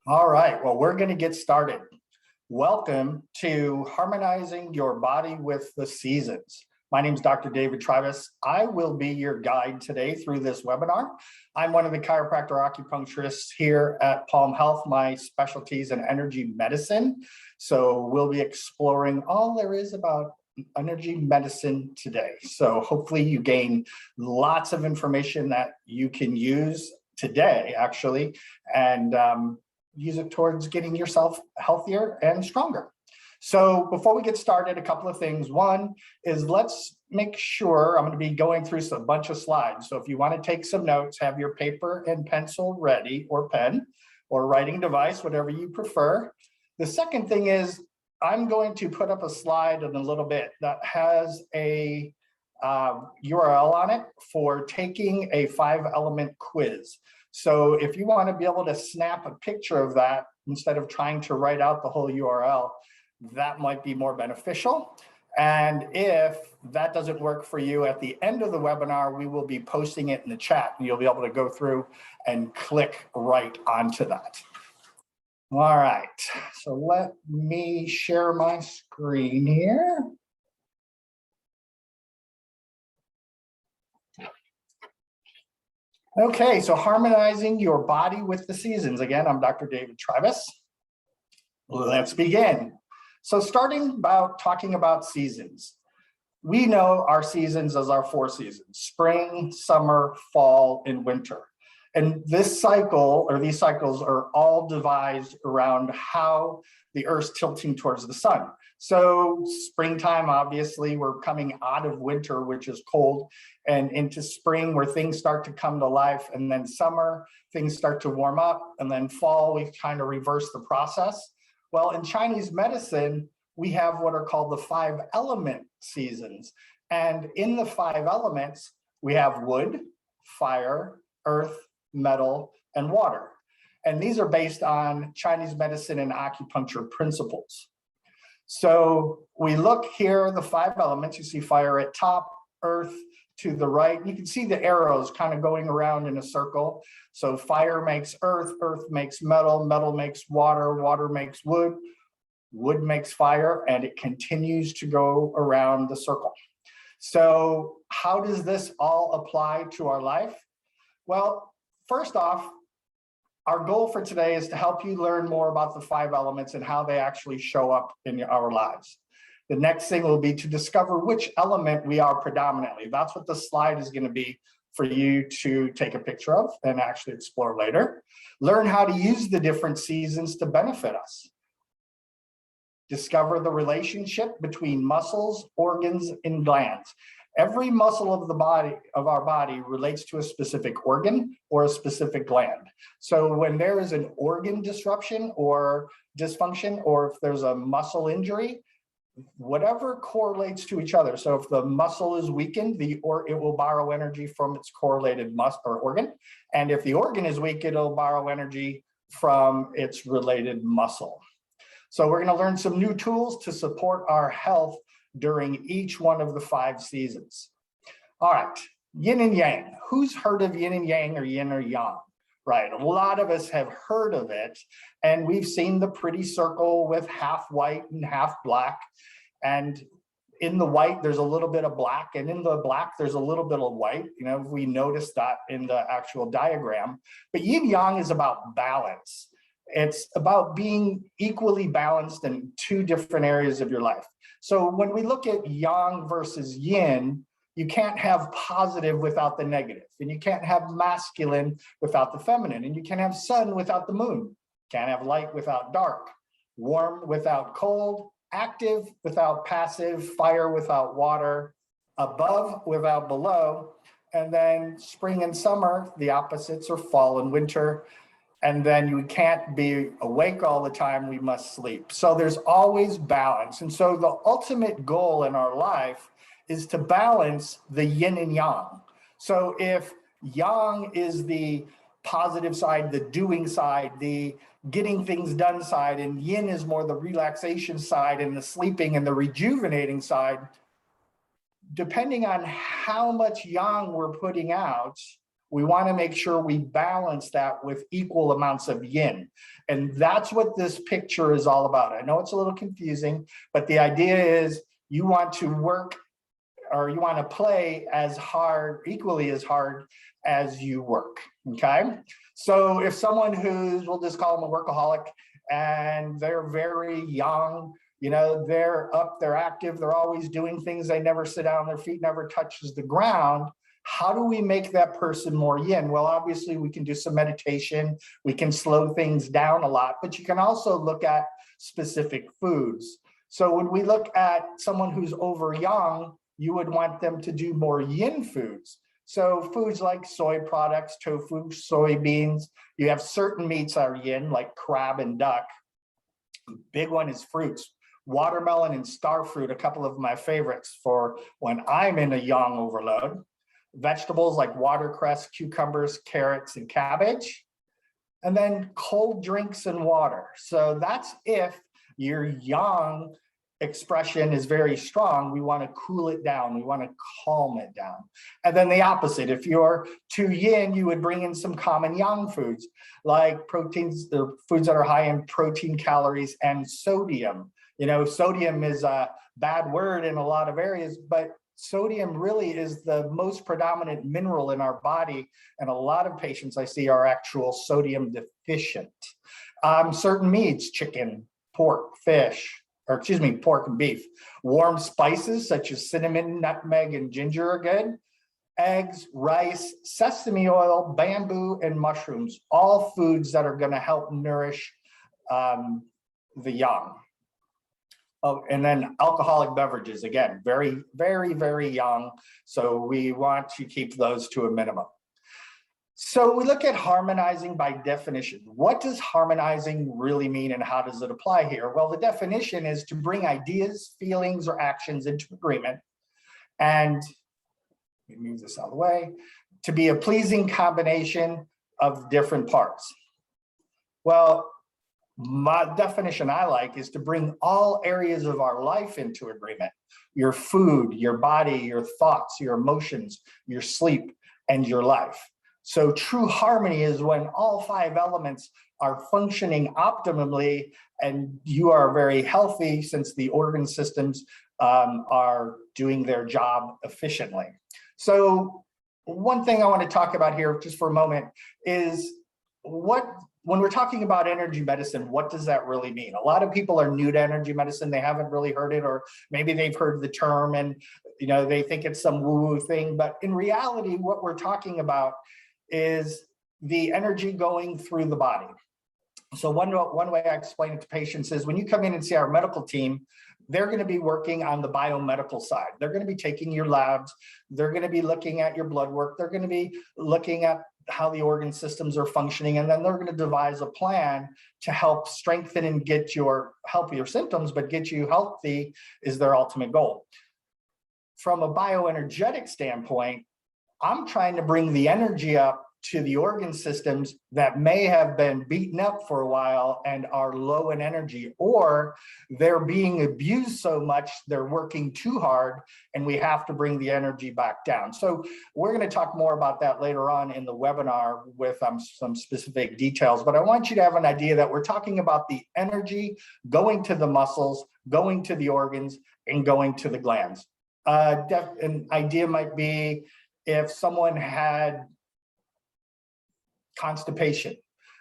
All right, well, we're going to get started. Welcome to Harmonizing Your Body with the Seasons. My name is Dr. David Travis. I will be your guide today through this webinar. I'm one of the chiropractor acupuncturists here at Palm Health. My specialty is in energy medicine. So we'll be exploring all there is about energy medicine today. So hopefully you gain lots of information that you can use today, actually, and use it towards getting yourself healthier and stronger. So before we get started, a couple of things. One is let's make sure I'm going to be going through a bunch of slides. So if you want to take some notes, have your paper and pencil ready, or pen or writing device, whatever you prefer. The second thing is I'm going to put up a slide in a little bit that has a URL on it for taking a 5-element quiz. So if you want to be able to snap a picture of that instead of trying to write out the whole URL, that might be more beneficial. And if that doesn't work for you, at the end of the webinar, we will be posting it in the chat, and you'll be able to go through and click right onto that. All right, so let me share my screen here. Okay, so harmonizing your body with the seasons. Again, I'm Dr. David Travis. Let's begin. So talking about seasons. We know our seasons as our 4 seasons: spring, summer, fall, and winter. And this cycle, or these cycles, are all devised around how the Earth's tilting towards the sun. So springtime, obviously, we're coming out of winter, which is cold, and into spring, where things start to come to life. And then summer, things start to warm up. And then fall, we kind of reverse the process. Well, in Chinese medicine, we have what are called the 5-element seasons. And in the 5 elements, we have wood, fire, earth, metal, and water. And these are based on Chinese medicine and acupuncture principles. So we look here, the 5 elements. You see fire at top, earth to the right. You can see the arrows kind of going around in a circle. So fire makes earth, earth makes metal, metal makes water, water makes wood, wood makes fire, and it continues to go around the circle. So how does this all apply to our life? Well, first off, our goal for today is to help you learn more about the 5 elements and how they actually show up in our lives. The next thing will be to discover which element we are predominantly. That's what the slide is going to be for you to take a picture of and actually explore later. Learn how to use the different seasons to benefit us. Discover the relationship between muscles, organs, and glands. Every muscle of the body, of our body, relates to a specific organ or a specific gland. So when there is an organ disruption or dysfunction, or if there's a muscle injury, whatever correlates to each other. So if the muscle is weakened, it will borrow energy from its correlated muscle or organ. And if the organ is weak, it'll borrow energy from its related muscle. So we're going to learn some new tools to support our health during each one of the 5 seasons. All right, yin and yang. Who's heard of yin and yang, or yin or yang? Right, a lot of us have heard of it, and we've seen the pretty circle with half white and half black. And in the white, there's a little bit of black, and in the black, there's a little bit of white. You know, we noticed that in the actual diagram. But yin yang is about balance. It's about being equally balanced in 2 different areas of your life. So when we look at yang versus yin, you can't have positive without the negative, and you can't have masculine without the feminine, and you can't have sun without the moon. Can't have light without dark, warm without cold, active without passive, fire without water, above without below. And then spring and summer, the opposites are fall and winter. And then you can't be awake all the time, we must sleep. So there's always balance. And so the ultimate goal in our life is to balance the yin and yang. So if yang is the positive side, the doing side, the getting things done side, and yin is more the relaxation side and the sleeping and the rejuvenating side, depending on how much yang we're putting out, we want to make sure we balance that with equal amounts of yin. And that's what this picture is all about. I know it's a little confusing, but the idea is you want to work, or you want to play as hard, equally as hard as you work, okay? So if someone who's, we'll just call them a workaholic, and they're very young, you know, they're up, they're active, they're always doing things, they never sit down, their feet never touches the ground, how do we make that person more yin? Well, obviously we can do some meditation, we can slow things down a lot, but you can also look at specific foods. So when we look at someone who's over young, you would want them to do more yin foods. So foods like soy products, tofu, soybeans, you have certain meats are yin, like crab and duck. Big one is fruits. Watermelon and star fruit, a couple of my favorites for when I'm in a yang overload. Vegetables like watercress, cucumbers, carrots, and cabbage. And then cold drinks and water. So that's if your yang expression is very strong, we want to cool it down, we want to calm it down. And then the opposite, if you're too yin, you would bring in some common yang foods, like proteins, the foods that are high in protein, calories, and sodium. You know, sodium is a bad word in a lot of areas, but sodium really is the most predominant mineral in our body, and a lot of patients I see are actual sodium deficient. Certain meats, chicken, pork, fish, or excuse me, pork and beef. Warm spices such as cinnamon, nutmeg, and ginger are good. Eggs, rice, sesame oil, bamboo, and mushrooms, all foods that are going to help nourish the yang. Oh, and then alcoholic beverages, again, very, very, very young. So we want to keep those to a minimum. So we look at harmonizing by definition. What does harmonizing really mean and how does it apply here? Well, the definition is to bring ideas, feelings, or actions into agreement. And let me move this out of the way, to be a pleasing combination of different parts. Well, my definition I like is to bring all areas of our life into agreement. Your food, your body, your thoughts, your emotions, your sleep, and your life. So true harmony is when all 5 elements are functioning optimally and you are very healthy, since the organ systems are doing their job efficiently. So one thing I want to talk about here just for a moment is when we're talking about energy medicine, what does that really mean? A lot of people are new to energy medicine. They haven't really heard it, or maybe they've heard the term and they think it's some woo-woo thing. But in reality, what we're talking about is the energy going through the body. So one way I explain it to patients is when you come in and see our medical team, they're going to be working on the biomedical side. They're going to be taking your labs. They're going to be looking at your blood work. They're going to be looking at how the organ systems are functioning. And then they're going to devise a plan to help strengthen and help your symptoms, but get you healthy is their ultimate goal. From a bioenergetic standpoint, I'm trying to bring the energy up to the organ systems that may have been beaten up for a while and are low in energy, or they're being abused so much, they're working too hard, and we have to bring the energy back down. So we're going to talk more about that later on in the webinar with some specific details, but I want you to have an idea that we're talking about the energy going to the muscles, going to the organs, and going to the glands. An idea might be if someone had constipation,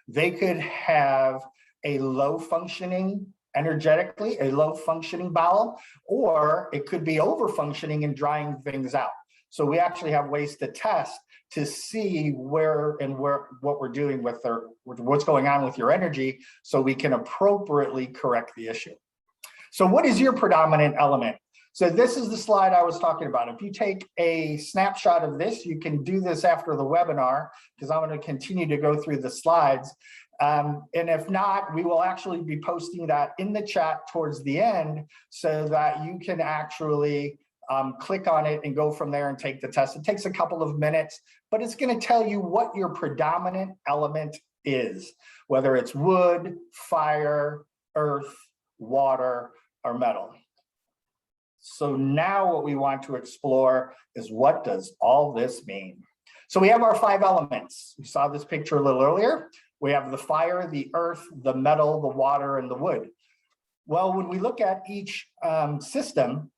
they could have a low functioning energetically, a low functioning bowel, or it could be over functioning and drying things out. So we actually have ways to test to see what we're doing with what's going on with your energy, so we can appropriately correct the issue. So what is your predominant element? So this is the slide I was talking about. If you take a snapshot of this, you can do this after the webinar, because I'm going to continue to go through the slides. And if not, we will actually be posting that in the chat towards the end, so that you can actually click on it and go from there and take the test. It takes a couple of minutes, but it's going to tell you what your predominant element is, whether it's wood, fire, earth, water, or metal. So now what we want to explore is, what does all this mean? So we have our 5 elements. We saw this picture a little earlier. We have the fire, the earth, the metal, the water, and the wood. Well, when we look at each system,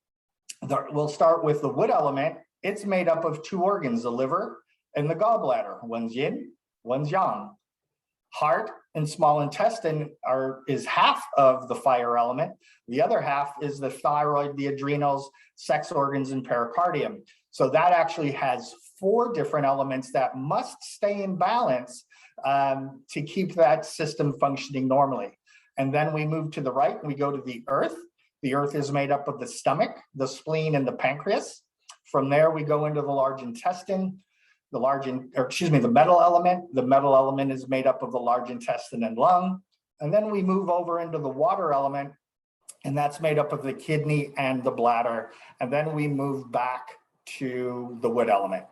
we'll start with the wood element. It's made up of 2 organs, the liver and the gallbladder. One's yin, one's yang. Heart and small intestine is half of the fire element. The other half is the thyroid, the adrenals, sex organs, and pericardium. So that actually has 4 different elements that must stay in balance to keep that system functioning normally. And then we move to the right and we go to the earth. The earth is made up of the stomach, the spleen, and the pancreas. From there, we go into the large intestine, the metal element. The metal element is made up of the large intestine and lung. And then we move over into the water element, and that's made up of the kidney and the bladder. And then we move back to the wood element.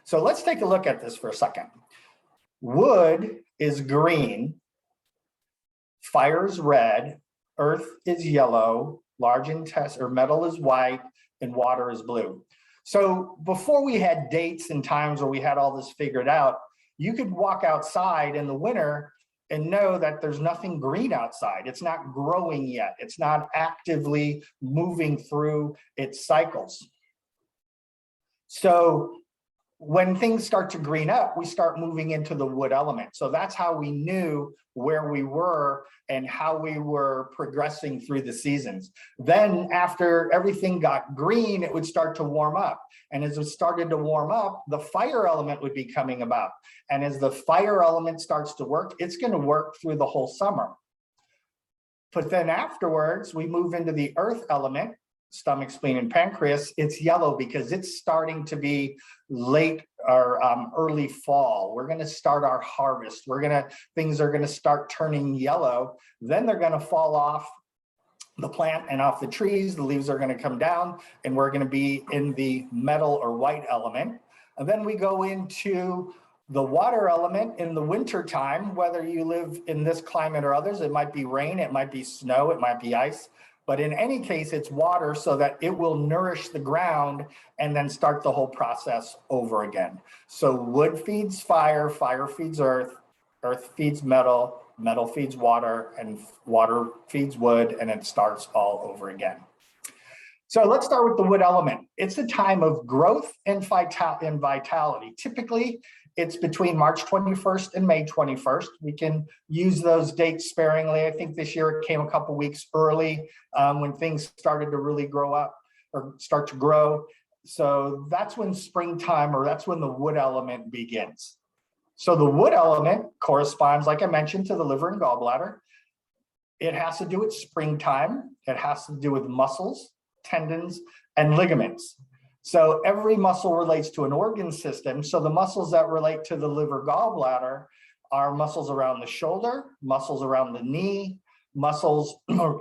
So let's take a look at this for a second. Wood is green, fire is red, earth is yellow, large intestine or metal is white, and water is blue. So before we had dates and times where we had all this figured out, you could walk outside in the winter and know that there's nothing green outside. It's not growing yet. It's not actively moving through its cycles. So when things start to green up, we start moving into the wood element. So that's how we knew where we were and how we were progressing through the seasons. Then after everything got green, it would start to warm up. And as it started to warm up, the fire element would be coming about. And as the fire element starts to work, it's going to work through the whole summer. But then afterwards, we move into the earth element, stomach, spleen, and pancreas. It's yellow because it's starting to be late or early fall. We're going to start our harvest. Things are going to start turning yellow. Then they're going to fall off the plant and off the trees. The leaves are going to come down, and we're going to be in the metal or white element. And then we go into the water element in the winter time. Whether you live in this climate or others, it might be rain, it might be snow, it might be ice. But in any case, it's water so that it will nourish the ground and then start the whole process over again. So wood feeds fire, fire feeds earth, earth feeds metal, metal feeds water, and water feeds wood, and it starts all over again. So let's start with the wood element. It's a time of growth and vitality. Typically, it's between March 21st and May 21st. We can use those dates sparingly. I think this year it came a couple weeks early when things started to really grow up or start to grow. So that's when springtime, or that's when the wood element begins. So the wood element corresponds, like I mentioned, to the liver and gallbladder. It has to do with springtime. It has to do with muscles, tendons, and ligaments. So every muscle relates to an organ system. So the muscles that relate to the liver gallbladder are muscles around the shoulder, muscles around the knee, muscles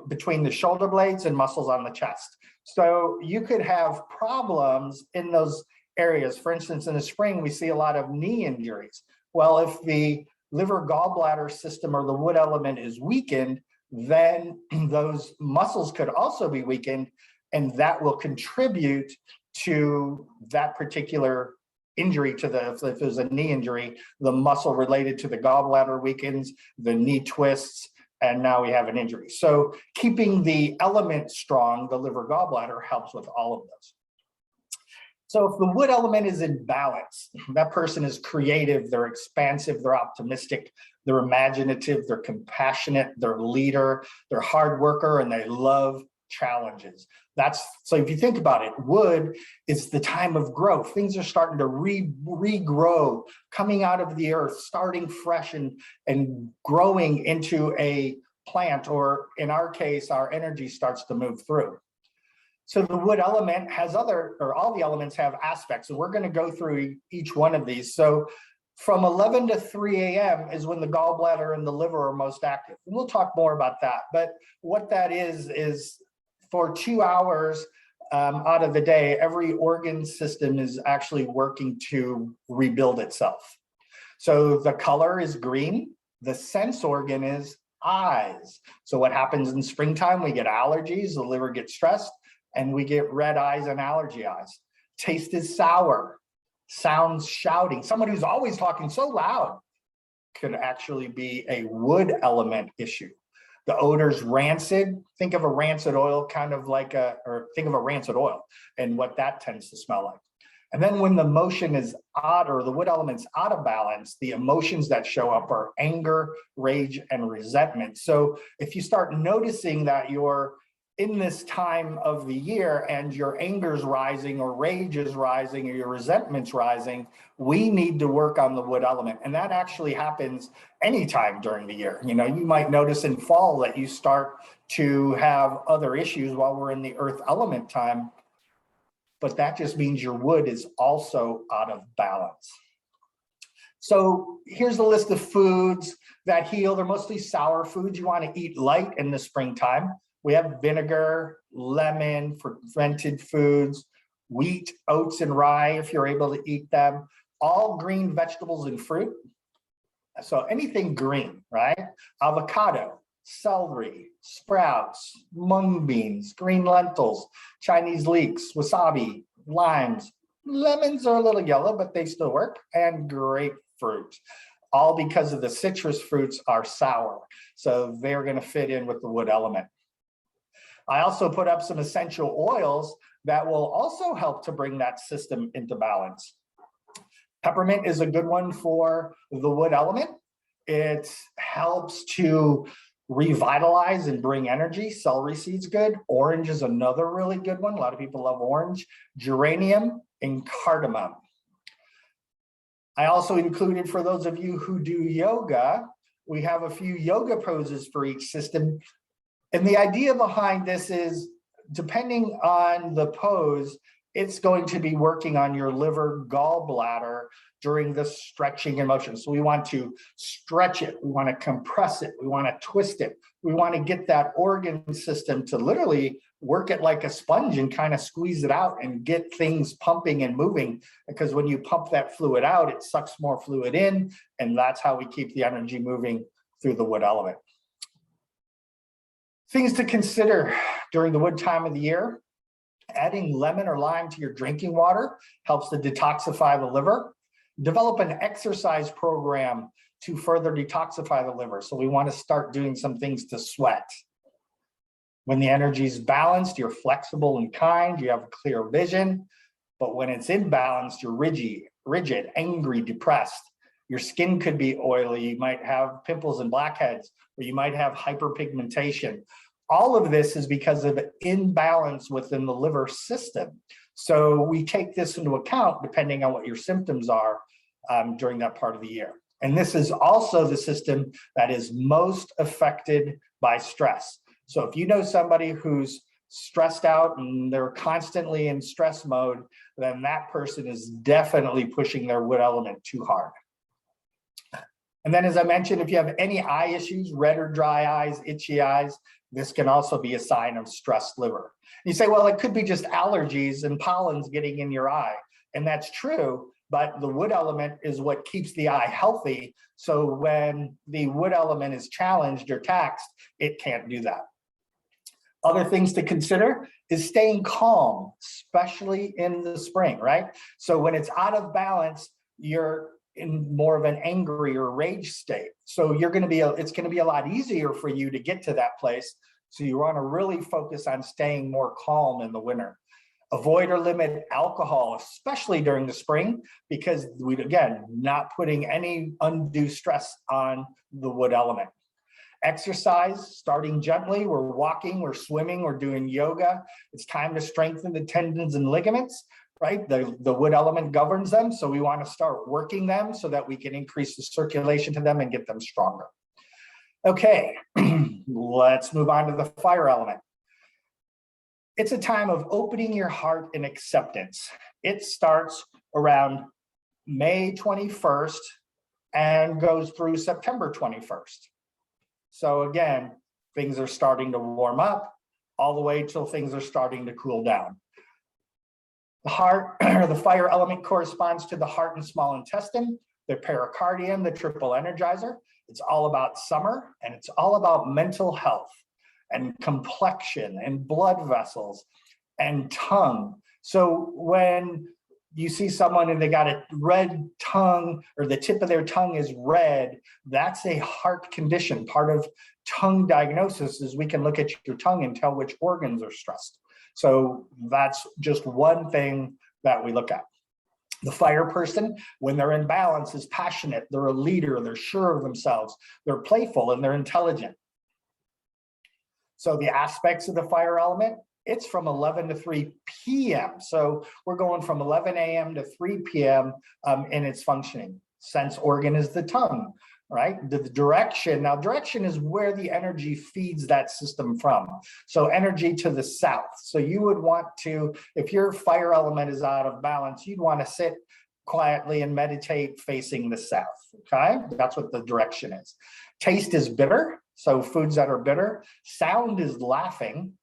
between the shoulder blades, and muscles on the chest. So you could have problems in those areas. For instance, in the spring, we see a lot of knee injuries. Well, if the liver gallbladder system or the wood element is weakened, then those muscles could also be weakened, and that will contribute to that particular injury. If there's a knee injury, the muscle related to the gallbladder weakens, the knee twists, and now we have an injury. So keeping the element strong, the liver gallbladder, helps with all of those. So if the wood element is in balance, that person is creative, they're expansive, they're optimistic, they're imaginative, they're compassionate, they're a leader, they're a hard worker, and they love challenges. So if you think about it, wood is the time of growth. Things are starting to regrow, coming out of the earth, starting fresh and growing into a plant, or in our case, our energy starts to move through. So the wood element has all the elements have aspects, and we're going to go through each one of these. So from 11 to 3 a.m. is when the gallbladder and the liver are most active. And we'll talk more about that. But what that is for 2 hours out of the day, every organ system is actually working to rebuild itself. So the color is green. The sense organ is eyes. So what happens in springtime, we get allergies, the liver gets stressed, and we get red eyes and allergy eyes. Taste is sour. sounds shouting. Someone who's always talking so loud could actually be a wood element issue. The odor's rancid. Think of a rancid oil, or think of a rancid oil and what that tends to smell like. And then when the motion is odd, or the wood element's out of balance, the emotions that show up are anger, rage, and resentment. So if you start noticing that you're in this time of the year and your anger's rising, or rage is rising, or your resentment's rising, we need to work on the wood element. And that actually happens anytime during the year. You might notice in fall that you start to have other issues while we're in the earth element time, but that just means your wood is also out of balance. So here's a list of foods that heal. They're mostly sour foods. You want to eat light in the springtime. We have vinegar, lemon, fermented foods, wheat, oats, and rye, if you're able to eat them, all green vegetables and fruit. So anything green, right? Avocado, celery, sprouts, mung beans, green lentils, Chinese leeks, wasabi, limes. Lemons are a little yellow, but they still work, and grapefruit. All because of the citrus fruits are sour. So they're going to fit in with the wood element. I also put up some essential oils that will also help to bring that system into balance. Peppermint is a good one for the wood element. It helps to revitalize and bring energy. Celery seed's good. Orange is another really good one. A lot of people love orange. Geranium and cardamom. I also included, for those of you who do yoga, we have a few yoga poses for each system. And the idea behind this is, depending on the pose, it's going to be working on your liver, gallbladder during the stretching and motion. So we want to stretch it, we want to compress it, we want to twist it, we want to get that organ system to literally work it like a sponge and kind of squeeze it out and get things pumping and moving. Because when you pump that fluid out, it sucks more fluid in, and that's how we keep the energy moving through the wood element. Things to consider during the wood time of the year: adding lemon or lime to your drinking water helps to detoxify the liver. Develop an exercise program to further detoxify the liver. So we want to start doing some things to sweat. When the energy is balanced, you're flexible and kind, you have a clear vision. But when it's imbalanced, you're rigid, angry, depressed. Your skin could be oily, you might have pimples and blackheads, or you might have hyperpigmentation. All of this is because of imbalance within the liver system. So we take this into account depending on what your symptoms are during that part of the year. And this is also the system that is most affected by stress. So if you know somebody who's stressed out and they're constantly in stress mode, then that person is definitely pushing their wood element too hard. And then, as I mentioned, if you have any eye issues, red or dry eyes, itchy eyes, this can also be a sign of stressed liver. You say, well, it could be just allergies and pollens getting in your eye. And that's true, but the wood element is what keeps the eye healthy. So when the wood element is challenged or taxed, it can't do that. Other things to consider is staying calm, especially in the spring, right? So when it's out of balance, you're in more of an angry or rage state. So it's going to be a lot easier for you to get to that place. So you want to really focus on staying more calm in the winter. Avoid or limit alcohol, especially during the spring, because again, not putting any undue stress on the wood element. Exercise, starting gently. We're walking, we're swimming, we're doing yoga. It's time to strengthen the tendons and ligaments. Right, the wood element governs them, so we want to start working them so that we can increase the circulation to them and get them stronger. Okay, let's move on to the fire element. It's a time of opening your heart and acceptance. It starts around May 21st and goes through September 21st. So again, things are starting to warm up all the way till things are starting to cool down. The heart, or the fire element, corresponds to the heart and small intestine, the pericardium, the triple energizer. It's all about summer, and it's all about mental health and complexion and blood vessels and tongue. So when you see someone and they got a red tongue, or the tip of their tongue is red, that's a heart condition. Part of tongue diagnosis is we can look at your tongue and tell which organs are stressed. So that's just one thing that we look at. The fire person, when they're in balance, is passionate, they're a leader, they're sure of themselves, they're playful, and they're intelligent. So the aspects of the fire element, it's from 11 to 3 p.m. So we're going from 11 a.m. to 3 p.m. In its functioning. Sense organ is the tongue, right? The direction, now direction is where the energy feeds that system from. So energy to the south. So you would want to, if your fire element is out of balance, you'd want to sit quietly and meditate facing the south, okay? That's what the direction is. Taste is bitter, so foods that are bitter. Sound is laughing.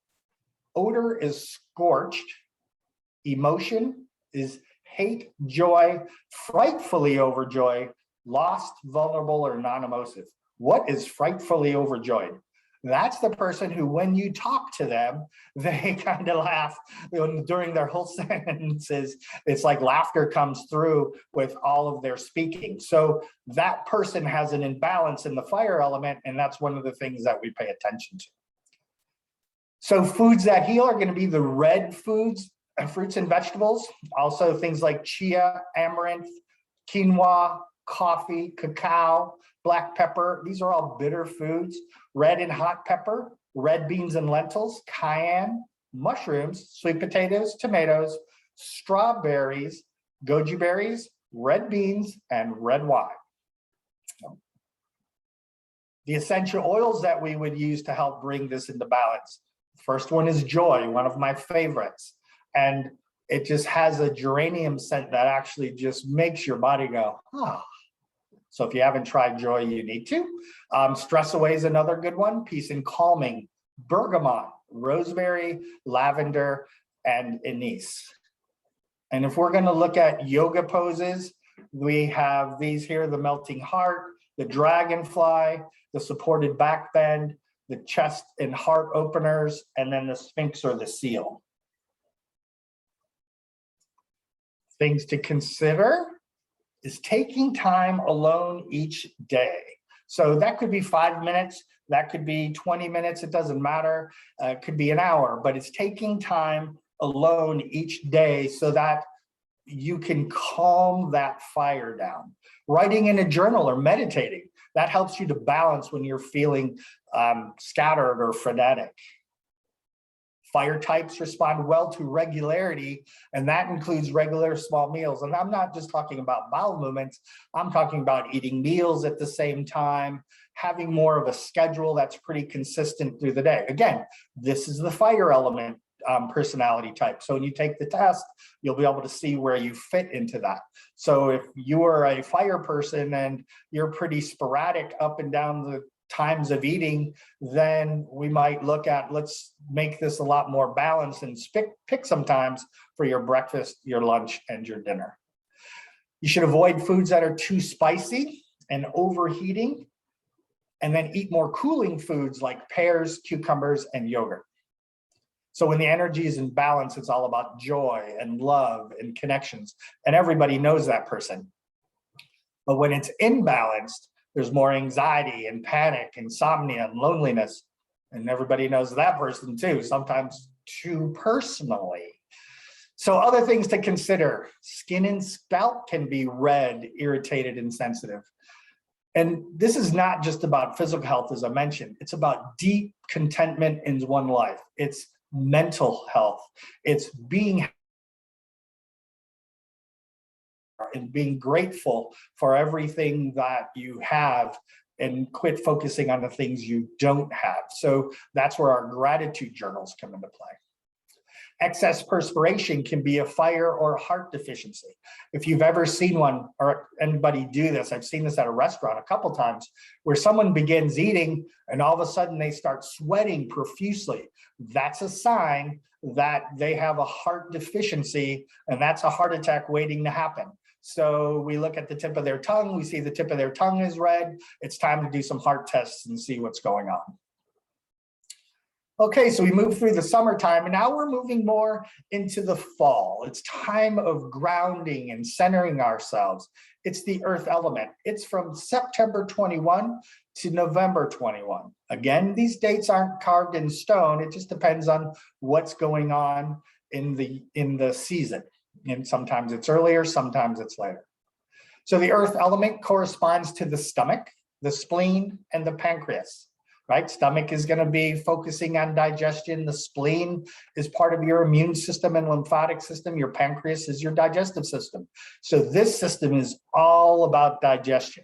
Odor is scorched. Emotion is hate, joy, frightfully overjoyed, lost, vulnerable, or non-emotive. What is frightfully overjoyed? That's the person who, when you talk to them, they kind of laugh during their whole sentences. It's like laughter comes through with all of their speaking. So that person has an imbalance in the fire element, and that's one of the things that we pay attention to. So foods that heal are going to be the red foods, fruits and vegetables. Also things like chia, amaranth, quinoa, coffee, cacao, black pepper. These are all bitter foods. Red and hot pepper, red beans and lentils, cayenne, mushrooms, sweet potatoes, tomatoes, strawberries, goji berries, red beans, and red wine. The essential oils that we would use to help bring this into balance. First one is joy, one of my favorites. And it just has a geranium scent that actually just makes your body go, ah. So if you haven't tried joy, you need to. Stress away is another good one. Peace and calming, bergamot, rosemary, lavender, and anise. And if we're going to look at yoga poses, we have these here: the melting heart, the dragonfly, the supported back bend, the chest and heart openers, and then the sphinx or the seal. Things to consider is taking time alone each day. So that could be 5 minutes, that could be 20 minutes, it doesn't matter. It could be an hour, but it's taking time alone each day so that you can calm that fire down. Writing in a journal or meditating, that helps you to balance when you're feeling scattered or frenetic. Fire types respond well to regularity, and that includes regular small meals. And I'm not just talking about bowel movements, I'm talking about eating meals at the same time, having more of a schedule that's pretty consistent through the day. Again, this is the fire element personality type. So when you take the test, you'll be able to see where you fit into that. So if you are a fire person and you're pretty sporadic up and down the times of eating, then we might look at, let's make this a lot more balanced and pick some times for your breakfast, your lunch, and your dinner. You should avoid foods that are too spicy and overheating, and then eat more cooling foods like pears, cucumbers, and yogurt. So when the energy is in balance, it's all about joy and love and connections, and everybody knows that person. But when it's imbalanced, there's more anxiety and panic, insomnia and loneliness. And everybody knows that person too, sometimes too personally. So other things to consider: skin and scalp can be red, irritated, and sensitive. And this is not just about physical health, as I mentioned, it's about deep contentment in one's life. It's mental health. It's being and being grateful for everything that you have, and quit focusing on the things you don't have. So that's where our gratitude journals come into play. Excess perspiration can be a fire or heart deficiency. If you've ever seen one or anybody do this, I've seen this at a restaurant a couple times, where someone begins eating and all of a sudden they start sweating profusely. That's a sign that they have a heart deficiency, and that's a heart attack waiting to happen. So we look at the tip of their tongue, we see the tip of their tongue is red. It's time to do some heart tests and see what's going on. Okay, so we move through the summertime and now we're moving more into the fall. It's time of grounding and centering ourselves. It's the earth element. It's from September 21 to November 21. Again, these dates aren't carved in stone. It just depends on what's going on in the season. And sometimes it's earlier, sometimes it's later. So the earth element corresponds to the stomach, the spleen, and the pancreas. Right? Stomach is going to be focusing on digestion. The spleen is part of your immune system and lymphatic system. Your pancreas is your digestive system. So this system is all about digestion.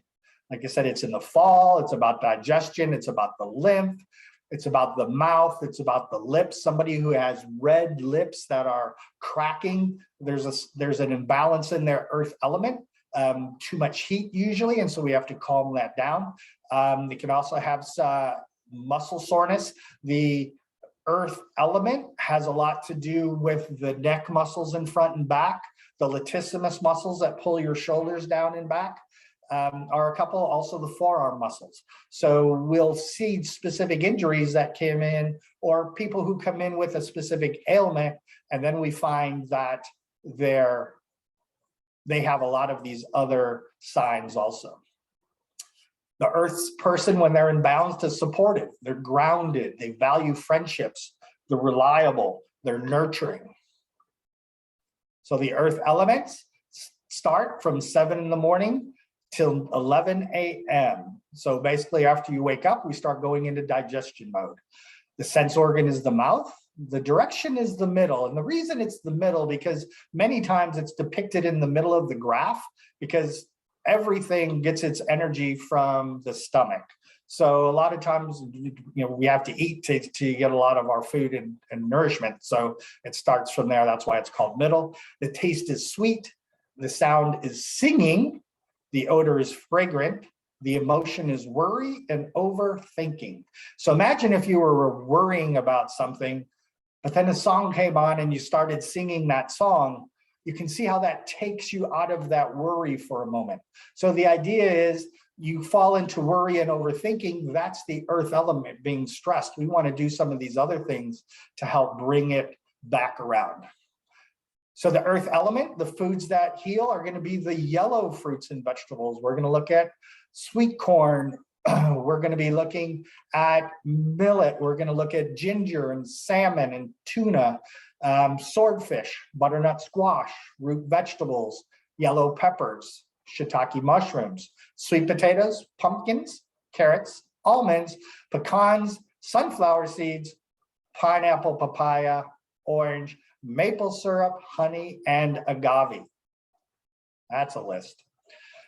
Like I said, it's in the fall. It's about digestion. It's about the lymph. It's about the mouth. It's about the lips. Somebody who has red lips that are cracking, there's an imbalance in their earth element. Too much heat usually, and so we have to calm that down. They can also have muscle soreness. The earth element has a lot to do with the neck muscles in front and back. The latissimus muscles that pull your shoulders down and back are a couple, also the forearm muscles. So we'll see specific injuries that came in, or people who come in with a specific ailment, and then we find that they have a lot of these other signs also. The earth's person, when they're in balance, is supportive, they're grounded, they value friendships, they're reliable, they're nurturing. So the earth elements start from 7 in the morning till 11 a.m. So basically after you wake up, we start going into digestion mode. The sense organ is the mouth. The direction is the middle. And the reason it's the middle, because many times it's depicted in the middle of the graph, because everything gets its energy from the stomach. So a lot of times, we have to eat to get a lot of our food and nourishment. So it starts from there. That's why it's called middle. The taste is sweet. The sound is singing. The odor is fragrant. The emotion is worry and overthinking. So imagine if you were worrying about something, but then a song came on and you started singing that song. You can see how that takes you out of that worry for a moment. So the idea is you fall into worry and overthinking. That's the earth element being stressed. We want to do some of these other things to help bring it back around. So the earth element, the foods that heal are going to be the yellow fruits and vegetables. We're going to look at sweet corn. We're going to be looking at millet. We're going to look at ginger and salmon and tuna, swordfish, butternut squash, root vegetables, yellow peppers, shiitake mushrooms, sweet potatoes, pumpkins, carrots, almonds, pecans, sunflower seeds, pineapple, papaya, orange, maple syrup, honey, and agave. That's a list.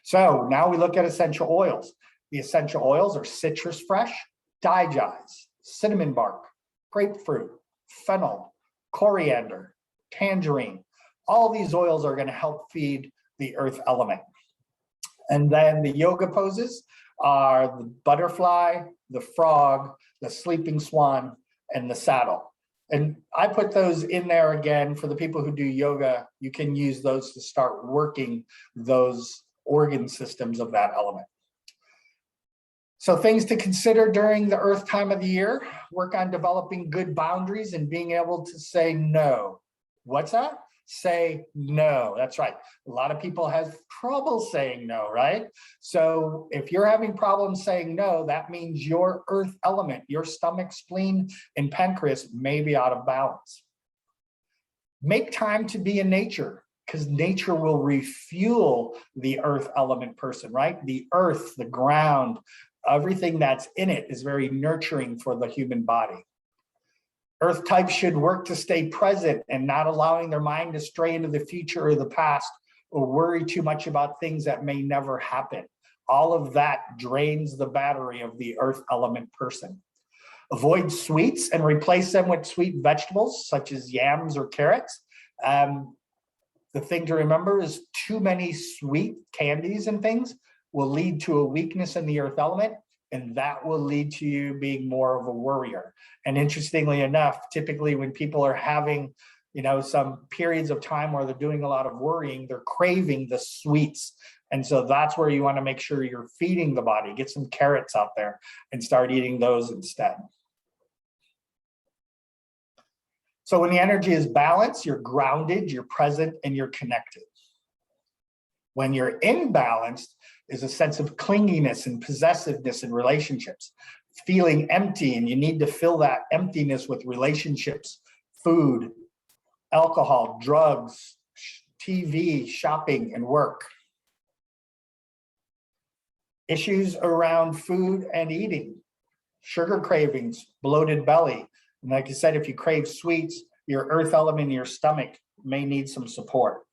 So now we look at essential oils. The essential oils are citrus fresh, digize, cinnamon bark, grapefruit, fennel, coriander, tangerine. All these oils are going to help feed the earth element. And then the yoga poses are the butterfly, the frog, the sleeping swan, and the saddle. And I put those in there again for the people who do yoga. You can use those to start working those organ systems of that element. So things to consider during the earth time of the year: work on developing good boundaries and being able to say no. What's that? Say no. That's right. A lot of people have trouble saying no, right? So if you're having problems saying no, that means your earth element, your stomach, spleen, and pancreas may be out of balance. Make time to be in nature, because nature will refuel the earth element person, right? The earth, the ground, everything that's in it is very nurturing for the human body. Earth types should work to stay present and not allowing their mind to stray into the future or the past, or worry too much about things that may never happen. All of that drains the battery of the earth element person. Avoid sweets and replace them with sweet vegetables such as yams or carrots. The thing to remember is too many sweet candies and things will lead to a weakness in the earth element, and that will lead to you being more of a worrier. And interestingly enough, typically when people are having, some periods of time where they're doing a lot of worrying, they're craving the sweets. And so that's where you want to make sure you're feeding the body. Get some carrots out there and start eating those instead. So when the energy is balanced, you're grounded, you're present, and you're connected. When you're imbalanced, is a sense of clinginess and possessiveness in relationships, feeling empty, and you need to fill that emptiness with relationships, food, alcohol, drugs, TV, shopping, and work. Issues around food and eating, sugar cravings, bloated belly. And like I said, if you crave sweets, your earth element in your stomach may need some support.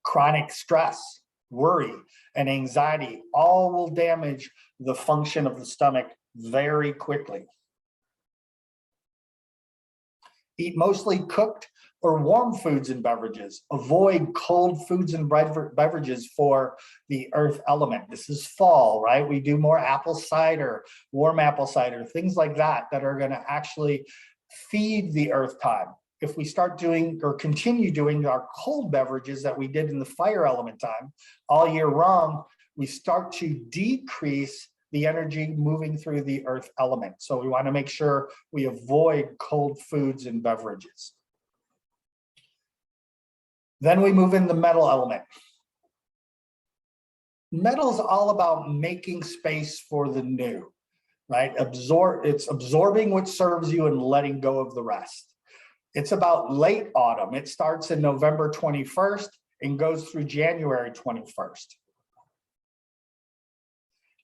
Chronic stress, worry, and anxiety all will damage the function of the stomach very quickly. Eat mostly cooked or warm foods and beverages. Avoid cold foods and beverages for the earth element. This is fall, right? We do more apple cider, warm apple cider, things like that that are going to actually feed the earth time. If we start doing or continue doing our cold beverages that we did in the fire element time all year long, we start to decrease the energy moving through the earth element. So we want to make sure we avoid cold foods and beverages. Then we move in the metal element. Metal is all about making space for the new, right? It's absorbing what serves you and letting go of the rest. It's about late autumn. It starts in November 21st and goes through January 21st.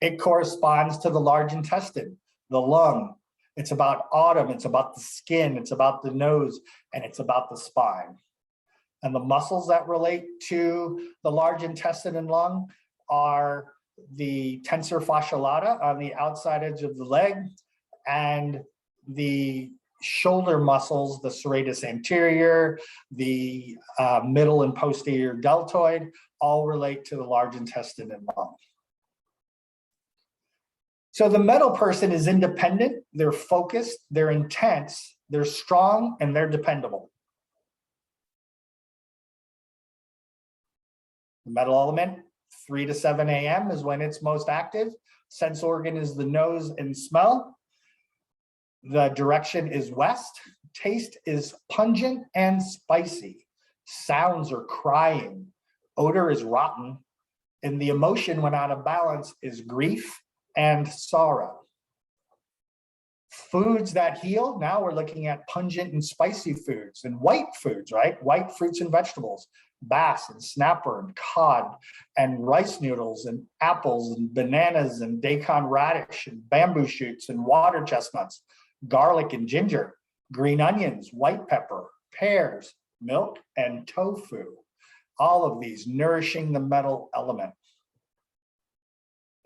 It corresponds to the large intestine, the lung. It's about autumn. It's about the skin. It's about the nose, and it's about the spine. And the muscles that relate to the large intestine and lung are the tensor fasciae lata on the outside edge of the leg, and the shoulder muscles, the serratus anterior, the middle and posterior deltoid, all relate to the large intestine and lung. So the metal person is independent, they're focused, they're intense, they're strong, and they're dependable. The metal element, 3 to 7 a.m. is when it's most active. Sense organ is the nose and smell. The direction is west. Taste is pungent and spicy. Sounds are crying. Odor is rotten. And the emotion when out of balance is grief and sorrow. Foods that heal, now we're looking at pungent and spicy foods and white foods, right? White fruits and vegetables, bass and snapper and cod and rice noodles and apples and bananas and daikon radish and bamboo shoots and water chestnuts, garlic and ginger, green onions, white pepper, pears, milk, and tofu. All of these nourishing the metal element.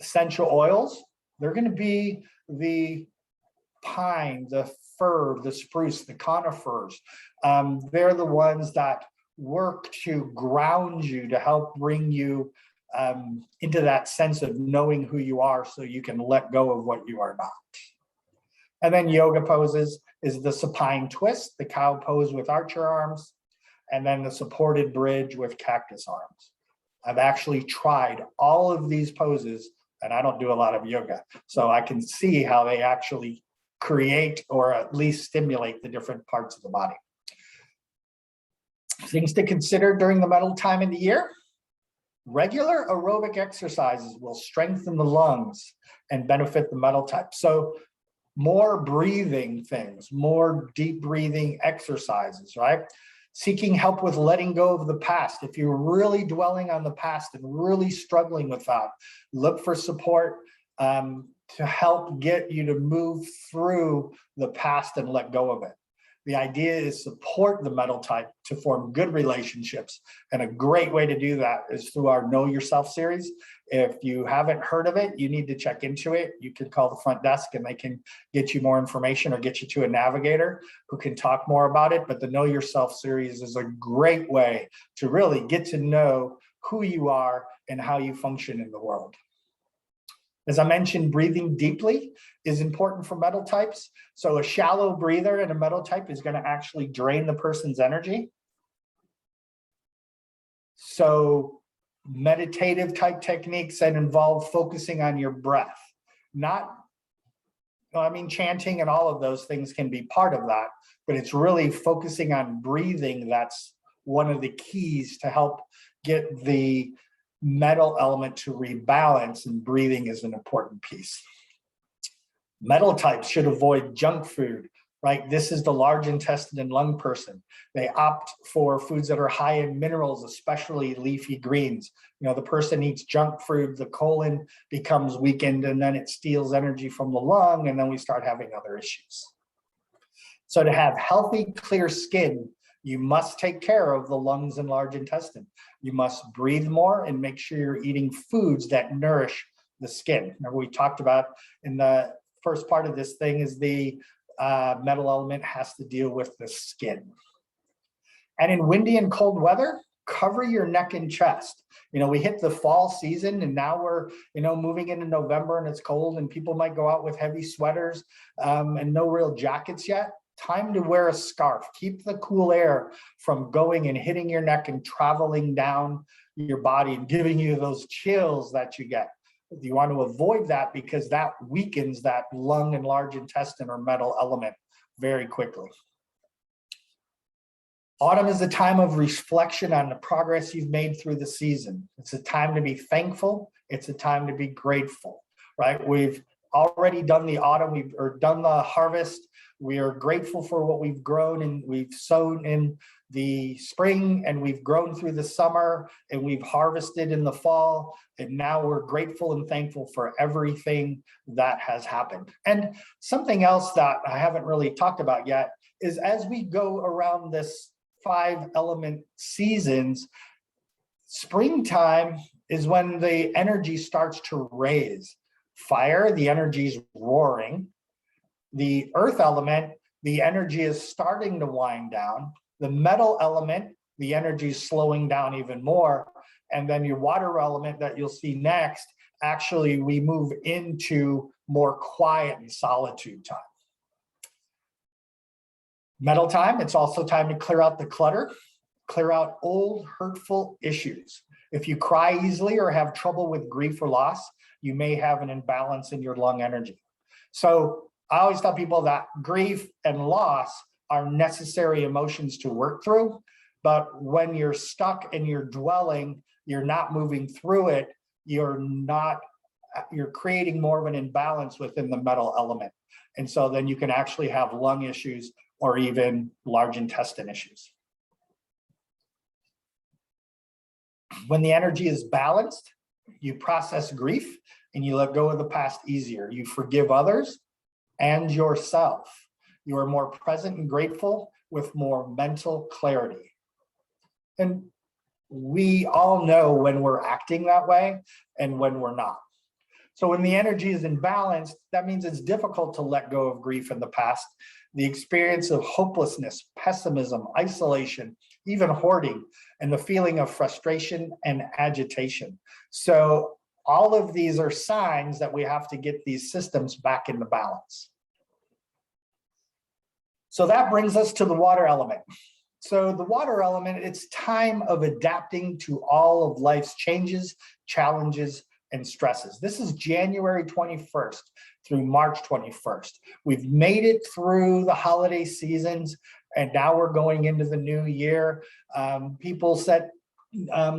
Essential oils, they're going to be the pine, the fir, the spruce, the conifers. They're the ones that work to ground you, to help bring you into that sense of knowing who you are so you can let go of what you are not. And then yoga poses is the supine twist, the cow pose with archer arms, and then the supported bridge with cactus arms. I've actually tried all of these poses, and I don't do a lot of yoga, so I can see how they actually create or at least stimulate the different parts of the body. Things to consider during the metal time of the year. Regular aerobic exercises will strengthen the lungs and benefit the metal type. So more breathing things, more deep breathing exercises, right? Seeking help with letting go of the past. If you're really dwelling on the past and really struggling with that, look for support to help get you to move through the past and let go of it. The idea is support the metal type to form good relationships. And a great way to do that is through our Know Yourself series. If you haven't heard of it, you need to check into it. You can call the front desk and they can get you more information or get you to a navigator who can talk more about it. But the Know Yourself series is a great way to really get to know who you are and how you function in the world. As I mentioned, breathing deeply is important for metal types. So a shallow breather in a metal type is going to actually drain the person's energy. So meditative type techniques that involve focusing on your breath, not I mean, chanting and all of those things can be part of that, but it's really focusing on breathing that's one of the keys to help get the metal element to rebalance, and breathing is an important piece. Metal types should avoid junk food, right? This is the large intestine and lung person. They opt for foods that are high in minerals, especially leafy greens. The person eats junk food, the colon becomes weakened, and then it steals energy from the lung, and then we start having other issues. So to have healthy, clear skin, you must take care of the lungs and large intestine. You must breathe more and make sure you're eating foods that nourish the skin. Remember, we talked about in the first part of this thing is the metal element has to deal with the skin. And in windy and cold weather, cover your neck and chest. We hit the fall season, and now we're, moving into November, and it's cold, and people might go out with heavy sweaters and no real jackets yet. Time to wear a scarf. Keep the cool air from going and hitting your neck and traveling down your body and giving you those chills that you get. You want to avoid that because that weakens that lung and large intestine or metal element very quickly. Autumn is a time of reflection on the progress you've made through the season. It's a time to be thankful. It's a time to be grateful, right? We've already done the autumn, we've done the harvest. We are grateful for what we've grown and we've sown in the spring, and we've grown through the summer, and we've harvested in the fall. And now we're grateful and thankful for everything that has happened. And something else that I haven't really talked about yet is as we go around this 5 element seasons, springtime is when the energy starts to raise. Fire, the energy's roaring. The earth element, the energy is starting to wind down. The metal element, the energy is slowing down even more. And then your water element that you'll see next, actually we move into more quiet and solitude time. Metal time, it's also time to clear out the clutter, clear out old hurtful issues. If you cry easily or have trouble with grief or loss, you may have an imbalance in your lung energy. So I always tell people that grief and loss are necessary emotions to work through, but when you're stuck and you're dwelling, you're not moving through it, you're creating more of an imbalance within the metal element. And so then you can actually have lung issues or even large intestine issues. When the energy is balanced, you process grief and you let go of the past easier. You forgive others and yourself. You are more present and grateful with more mental clarity. And we all know when we're acting that way and when we're not. So when the energy is imbalanced, that means it's difficult to let go of grief in the past. The experience of hopelessness, pessimism, isolation, even hoarding, and the feeling of frustration and agitation. So all of these are signs that we have to get these systems back into balance. So that brings us to the water element. So the water element, it's time of adapting to all of life's changes, challenges, and stresses. This is January 21st through March 21st. We've made it through the holiday seasons, and now we're going into the new year. People set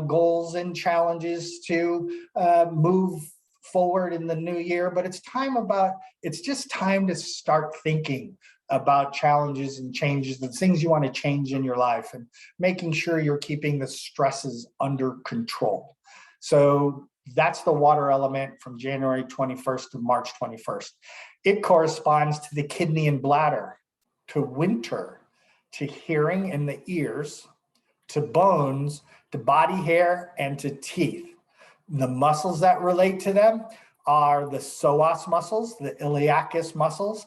goals and challenges to move forward in the new year, but it's just time to start thinking about challenges and changes, the things you want to change in your life, and making sure you're keeping the stresses under control. So that's the water element from January 21st to March 21st. It corresponds to the kidney and bladder, to winter, to hearing in the ears, to bones, to body hair, and to teeth. The muscles that relate to them are the psoas muscles, the iliacus muscles.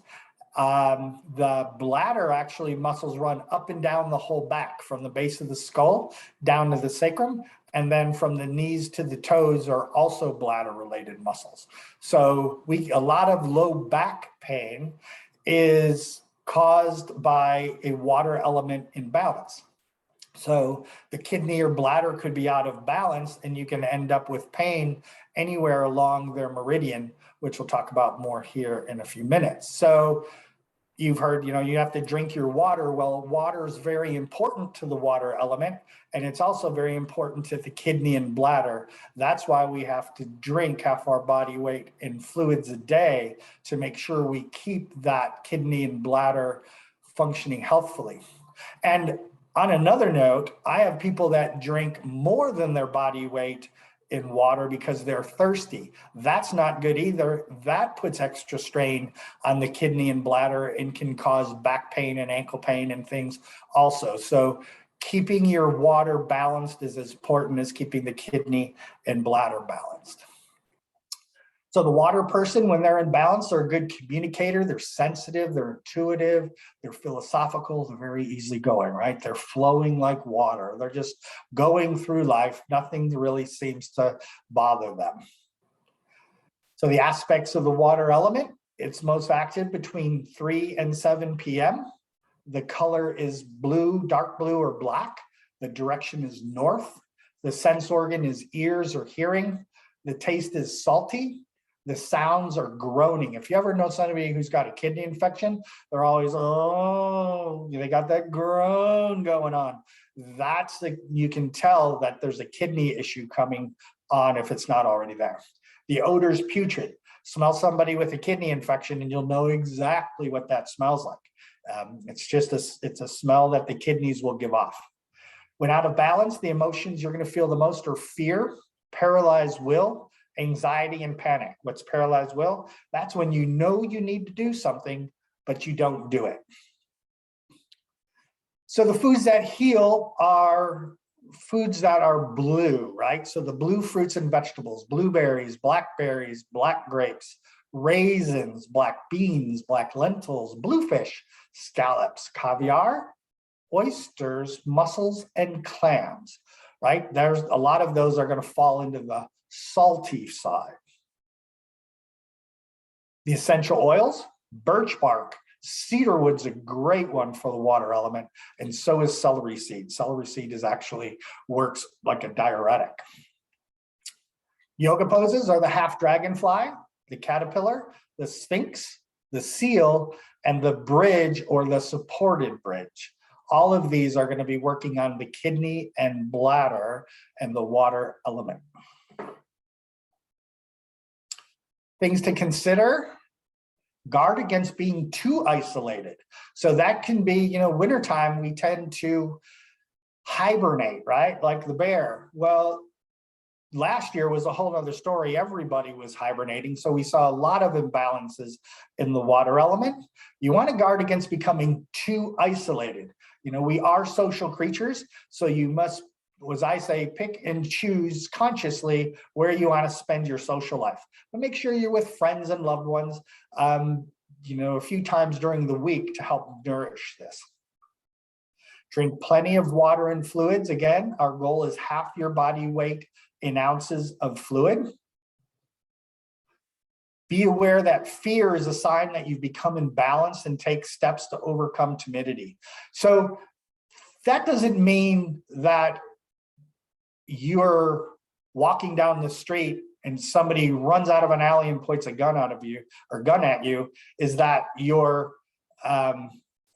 The bladder actually muscles run up and down the whole back from the base of the skull down to the sacrum. And then from the knees to the toes are also bladder related muscles. So a lot of low back pain is caused by a water element imbalance. So the kidney or bladder could be out of balance and you can end up with pain anywhere along their meridian which we'll talk about more here in a few minutes. So you've heard, you have to drink your water. Well, water is very important to the water element, and it's also very important to the kidney and bladder. That's why we have to drink half our body weight in fluids a day to make sure we keep that kidney and bladder functioning healthfully. And on another note, I have people that drink more than their body weight in water because they're thirsty. That's not good either. That puts extra strain on the kidney and bladder and can cause back pain and ankle pain and things also. So keeping your water balanced is as important as keeping the kidney and bladder balanced. So the water person, when they're in balance, they're a good communicator, they're sensitive, they're intuitive, they're philosophical, they're very easygoing, right? They're flowing like water. They're just going through life. Nothing really seems to bother them. So the aspects of the water element, it's most active between 3 and 7 p.m. The color is blue, dark blue, or black. The direction is north. The sense organ is ears or hearing. The taste is salty. The sounds are groaning. If you ever know somebody who's got a kidney infection, they're always, oh, they got that groan going on. You can tell that there's a kidney issue coming on if it's not already there. The odor is putrid. Smell somebody with a kidney infection and you'll know exactly what that smells like. It's a smell that the kidneys will give off. When out of balance, the emotions you're going to feel the most are fear, paralyzed will, anxiety, and panic. What's paralyzed will? That's when you know you need to do something, but you don't do it. So the foods that heal are foods that are blue, right? So the blue fruits and vegetables, blueberries, blackberries, black grapes, raisins, black beans, black lentils, bluefish, scallops, caviar, oysters, mussels, and clams, right? There's a lot of those are going to fall into the salty side. The essential oils, birch bark, cedarwood's a great one for the water element, and so is celery seed. Celery seed actually works like a diuretic. Yoga poses are the half dragonfly, the caterpillar, the sphinx, the seal, and the bridge or the supported bridge. All of these are going to be working on the kidney and bladder and the water element. Things to consider: guard against being too isolated. So that can be, wintertime, we tend to hibernate, right? Like the bear. Well, last year was a whole other story. Everybody was hibernating. So we saw a lot of imbalances in the water element. You want to guard against becoming too isolated. We are social creatures. So you must, as I say, pick and choose consciously where you want to spend your social life. But make sure you're with friends and loved ones, a few times during the week to help nourish this. Drink plenty of water and fluids. Again, our goal is half your body weight in ounces of fluid. Be aware that fear is a sign that you've become imbalanced and take steps to overcome timidity. So that doesn't mean that you're walking down the street and somebody runs out of an alley and points a gun at you, is that your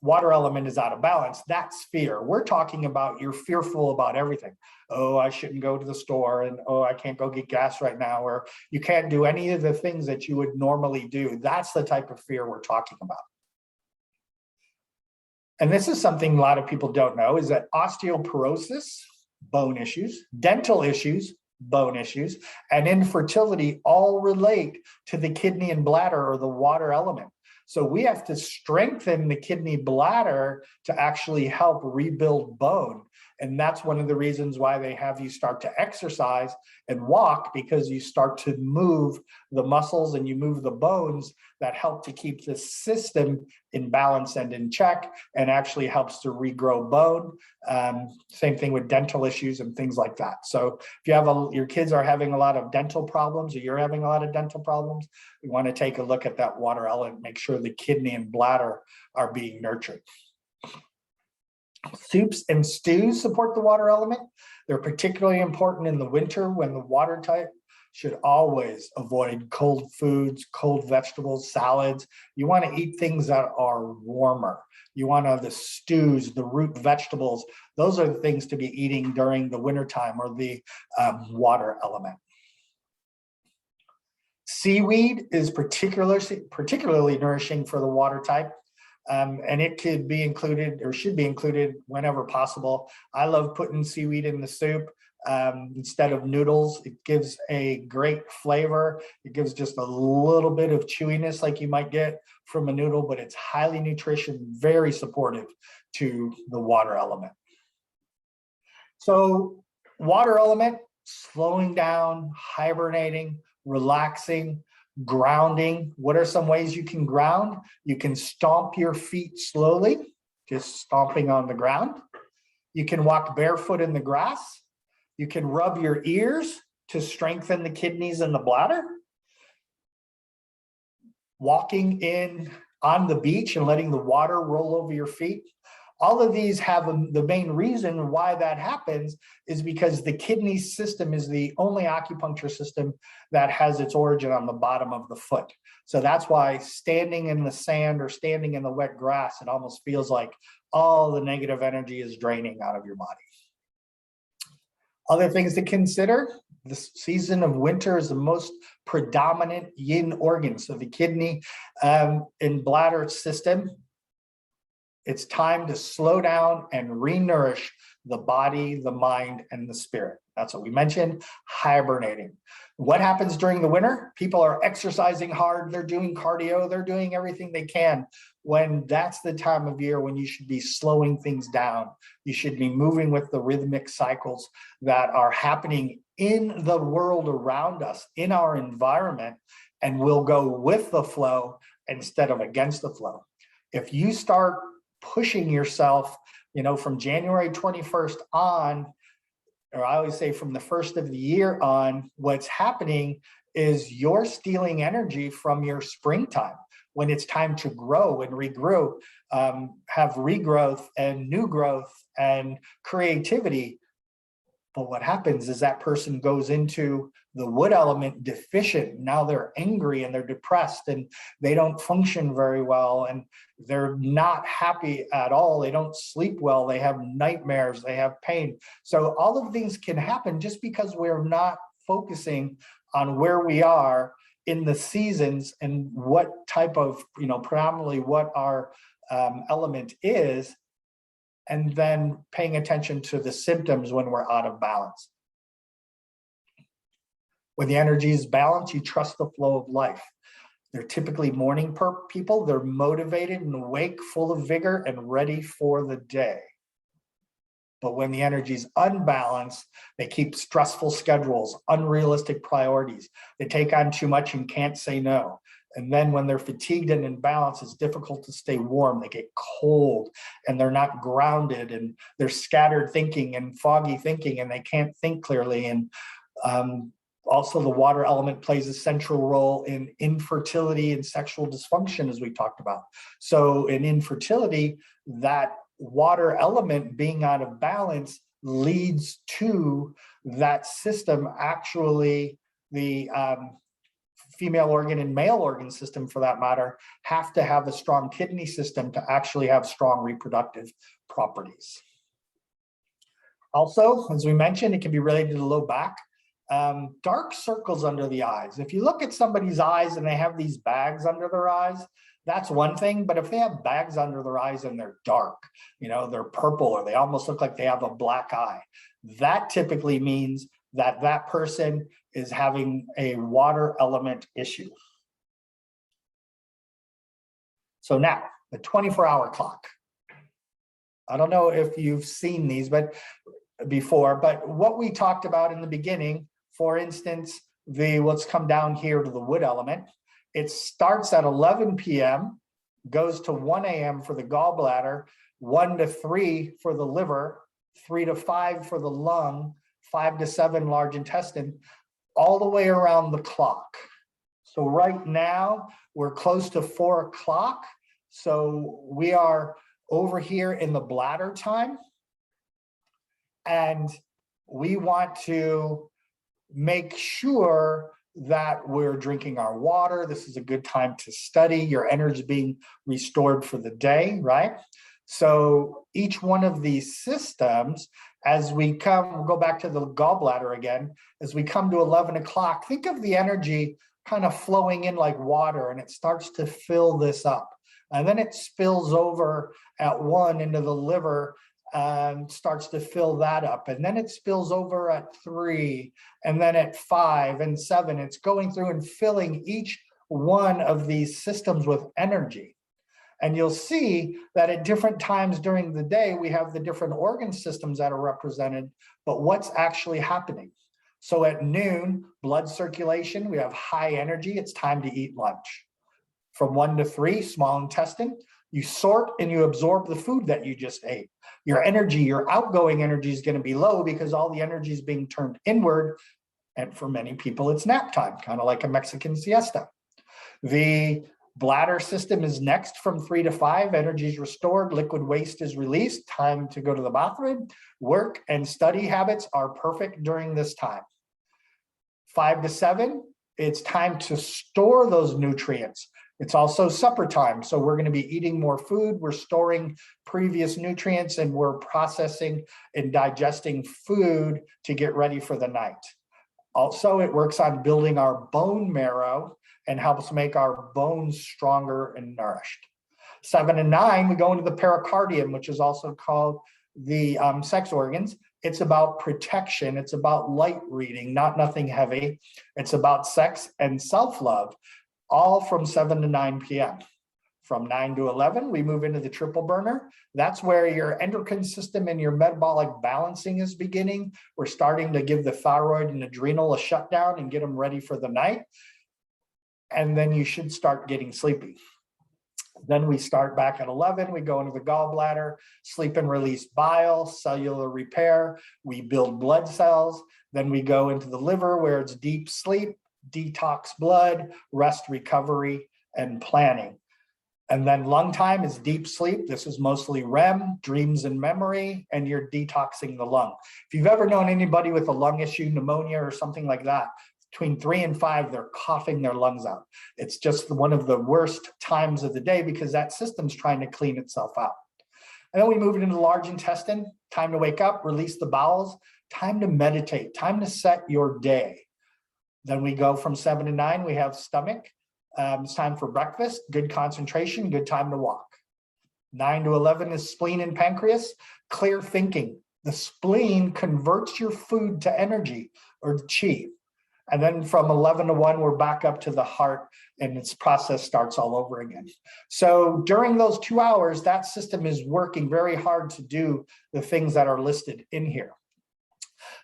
water element is out of balance. That's fear. We're talking about you're fearful about everything. Oh, I shouldn't go to the store, and oh, I can't go get gas right now, or you can't do any of the things that you would normally do. That's the type of fear we're talking about. And this is something a lot of people don't know, is that osteoporosis, bone issues, dental issues, bone issues, and infertility all relate to the kidney and bladder or the water element. So we have to strengthen the kidney bladder to actually help rebuild bone. And that's one of the reasons why they have you start to exercise and walk, because you start to move the muscles and you move the bones that help to keep the system in balance and in check, and actually helps to regrow bone. Same thing with dental issues and things like that. So if you have your kids are having a lot of dental problems, or you're having a lot of dental problems, we want to take a look at that water element, make sure the kidney and bladder are being nurtured. Soups and stews support the water element. They're particularly important in the winter when the water type should always avoid cold foods, cold vegetables, salads. You want to eat things that are warmer. You want to the stews, the root vegetables. Those are the things to be eating during the wintertime, or the water element. Seaweed is particularly nourishing for the water type. And it could be included, or should be included, whenever possible. I love putting seaweed in the soup instead of noodles. It gives a great flavor. It gives just a little bit of chewiness like you might get from a noodle, but it's highly nutritious, very supportive to the water element. So water element, slowing down, hibernating, relaxing, grounding. What are some ways you can ground? You can stomp your feet slowly, just stomping on the ground. You can walk barefoot in the grass. You can rub your ears to strengthen the kidneys and the bladder. Walking in on the beach and letting the water roll over your feet. All of these have the main reason why that happens is because the kidney system is the only acupuncture system that has its origin on the bottom of the foot. So that's why standing in the sand or standing in the wet grass, it almost feels like all the negative energy is draining out of your body. Other things to consider, the season of winter is the most predominant yin organ. So the kidney and bladder system, it's time to slow down and re-nourish the body, the mind, and the spirit. That's what we mentioned, hibernating. What happens during the winter? People are exercising hard, they're doing cardio, they're doing everything they can, when that's the time of year when you should be slowing things down. You should be moving with the rhythmic cycles that are happening in the world around us, in our environment, and we'll go with the flow instead of against the flow. If you start pushing yourself, from January 21st on, or I always say from the first of the year on, what's happening is you're stealing energy from your springtime when it's time to grow and regrow, have regrowth and new growth and creativity. But what happens is that person goes into the wood element deficient. Now they're angry and they're depressed and they don't function very well and they're not happy at all. They don't sleep well. They have nightmares. They have pain. So all of these can happen just because we're not focusing on where we are in the seasons and what type of, predominantly what our element is, and then paying attention to the symptoms when we're out of balance. When the energy is balanced, you trust the flow of life. They're typically morning people. They're motivated and awake, full of vigor and ready for the day. But when the energy is unbalanced, they keep stressful schedules, unrealistic priorities. They take on too much and can't say no. And then when they're fatigued and imbalanced, it's difficult to stay warm. They get cold and they're not grounded and they're scattered thinking and foggy thinking and they can't think clearly. And also the water element plays a central role in infertility and sexual dysfunction, as we talked about. So in infertility, that water element being out of balance leads to that system, actually the female organ and male organ system for that matter, have to have a strong kidney system to actually have strong reproductive properties. Also, as we mentioned, it can be related to the low back. Dark circles under the eyes. If you look at somebody's eyes and they have these bags under their eyes, that's one thing. But if they have bags under their eyes and they're dark, they're purple, or they almost look like they have a black eye, that typically means that that person is having a water element issue. So now, the 24-hour clock. I don't know if you've seen these before, but what we talked about in the beginning, for instance, let's come down here to the wood element. It starts at 11 p.m., goes to 1 a.m. for the gallbladder, 1 to 3 for the liver, 3 to 5 for the lung, 5 to 7 large intestine, all the way around the clock. So right now we're close to 4 o'clock. So we are over here in the bladder time. And we want to make sure that we're drinking our water. This is a good time to study. Your energy is being restored for the day, right? So each one of these systems, as we come, go back to the gallbladder again, as we come to 11 o'clock, think of the energy kind of flowing in like water, and it starts to fill this up. And then it spills over at 1 into the liver and starts to fill that up. And then it spills over at 3, and then at 5 and 7. It's going through and filling each one of these systems with energy. And you'll see that at different times during the day, we have the different organ systems that are represented, but what's actually happening? So at noon, blood circulation, we have high energy. It's time to eat lunch. From 1 to 3, small intestine, you sort and you absorb the food that you just ate. Your energy, your outgoing energy is going to be low because all the energy is being turned inward. And for many people, it's nap time, kind of like a Mexican siesta. The bladder system is next from 3 to 5. Energy is restored, liquid waste is released, time to go to the bathroom. Work and study habits are perfect during this time. 5 to 7, it's time to store those nutrients. It's also supper time, so we're going to be eating more food, we're storing previous nutrients, and we're processing and digesting food to get ready for the night. Also, it works on building our bone marrow and helps make our bones stronger and nourished. 7 and 9, we go into the pericardium, which is also called the sex organs. It's about protection. It's about light reading, nothing heavy. It's about sex and self-love, all from 7 to 9 p.m. From 9 to 11, we move into the triple burner. That's where your endocrine system and your metabolic balancing is beginning. We're starting to give the thyroid and adrenal a shutdown and get them ready for the night. And then you should start getting sleepy. Then we start back at 11, we go into the gallbladder, sleep and release bile, cellular repair, we build blood cells. Then we go into the liver where it's deep sleep, detox blood, rest, recovery, and planning. And then lung time is deep sleep. This is mostly REM, dreams and memory, and you're detoxing the lung. If you've ever known anybody with a lung issue, pneumonia or something like that, between 3 and 5, they're coughing their lungs out. It's just one of the worst times of the day because that system's trying to clean itself out. And then we move into the large intestine, time to wake up, release the bowels, time to meditate, time to set your day. Then we go from 7 to 9, we have stomach. It's time for breakfast, good concentration, good time to walk. 9 to 11 is spleen and pancreas, clear thinking. The spleen converts your food to energy or chi. And then from 11 to 1, we're back up to the heart and its process starts all over again. So during those 2 hours, that system is working very hard to do the things that are listed in here.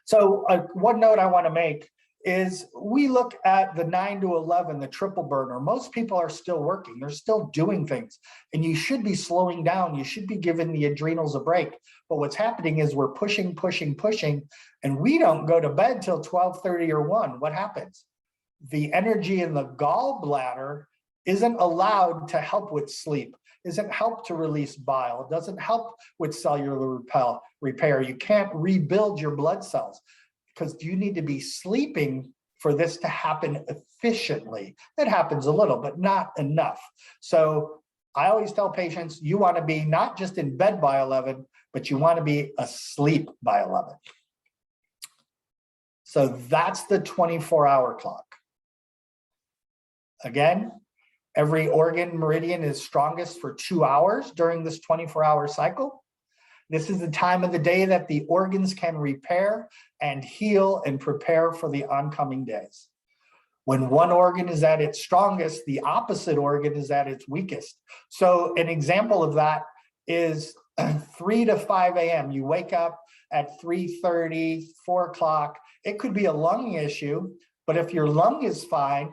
So one note I want to make is we look at the 9 to 11, the triple burner. Most people are still working. They're still doing things. And you should be slowing down. You should be giving the adrenals a break. But what's happening is we're pushing, and we don't go to bed till 12:30 or 1. What happens? The energy in the gallbladder isn't allowed to help with sleep, isn't help to release bile, it doesn't help with cellular repair. You can't rebuild your blood cells, because you need to be sleeping for this to happen efficiently. It happens a little, but not enough. So I always tell patients, you want to be not just in bed by 11, but you want to be asleep by 11. So that's the 24-hour clock. Again, every organ meridian is strongest for 2 hours during this 24-hour cycle. This is the time of the day that the organs can repair and heal and prepare for the oncoming days. When one organ is at its strongest, the opposite organ is at its weakest. So an example of that is 3 to 5 a.m. You wake up at 3:30, 4 o'clock. It could be a lung issue, but if your lung is fine,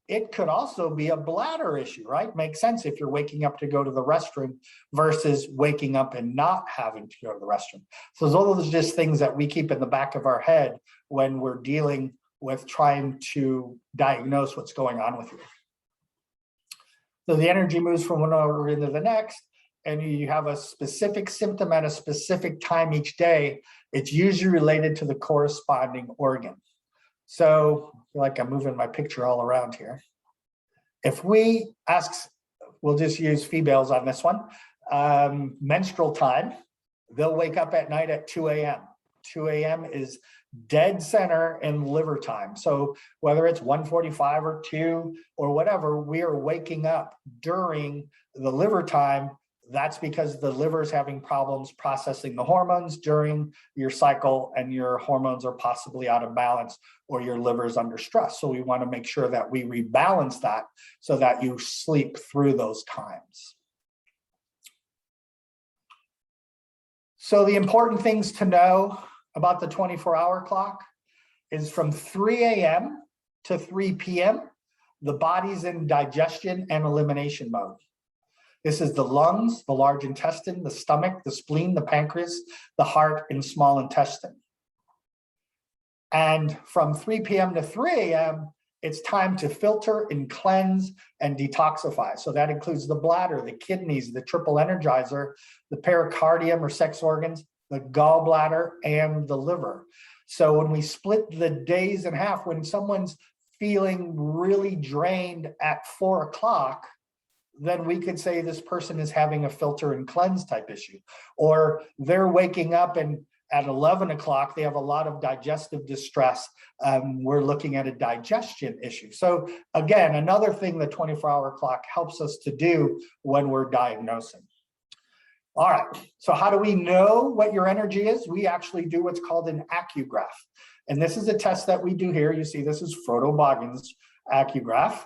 it could also be a bladder issue, right? Makes sense if you're waking up to go to the restroom versus waking up and not having to go to the restroom. So those are just things that we keep in the back of our head when we're dealing with trying to diagnose what's going on with you. So the energy moves from one organ to the next, and you have a specific symptom at a specific time each day. It's usually related to the corresponding organ. So I feel like I'm moving my picture all around here. If we ask, we'll just use females on this one, menstrual time, they'll wake up at night at 2 a.m. 2 a.m. is dead center in liver time. So whether it's 1:45 or 2 or whatever, we are waking up during the liver time. That's because the liver is having problems processing the hormones during your cycle, and your hormones are possibly out of balance, or your liver is under stress. So we want to make sure that we rebalance that so that you sleep through those times. So the important things to know about the 24-hour clock is from 3 a.m. to 3 p.m., the body's in digestion and elimination mode. This is the lungs, the large intestine, the stomach, the spleen, the pancreas, the heart, and small intestine. And from 3 p.m. to 3 a.m., it's time to filter and cleanse and detoxify. So that includes the bladder, the kidneys, the triple energizer, the pericardium or sex organs, the gallbladder, and the liver. So when we split the days in half, when someone's feeling really drained at 4 o'clock, then we could say this person is having a filter and cleanse type issue. Or they're waking up and at 11 o'clock, they have a lot of digestive distress. We're looking at a digestion issue. So again, another thing the 24-hour clock helps us to do when we're diagnosing. All right, so how do we know what your energy is? We actually do what's called an AccuGraph. And this is a test that we do here. You see, this is Frodo Baggins' AccuGraph.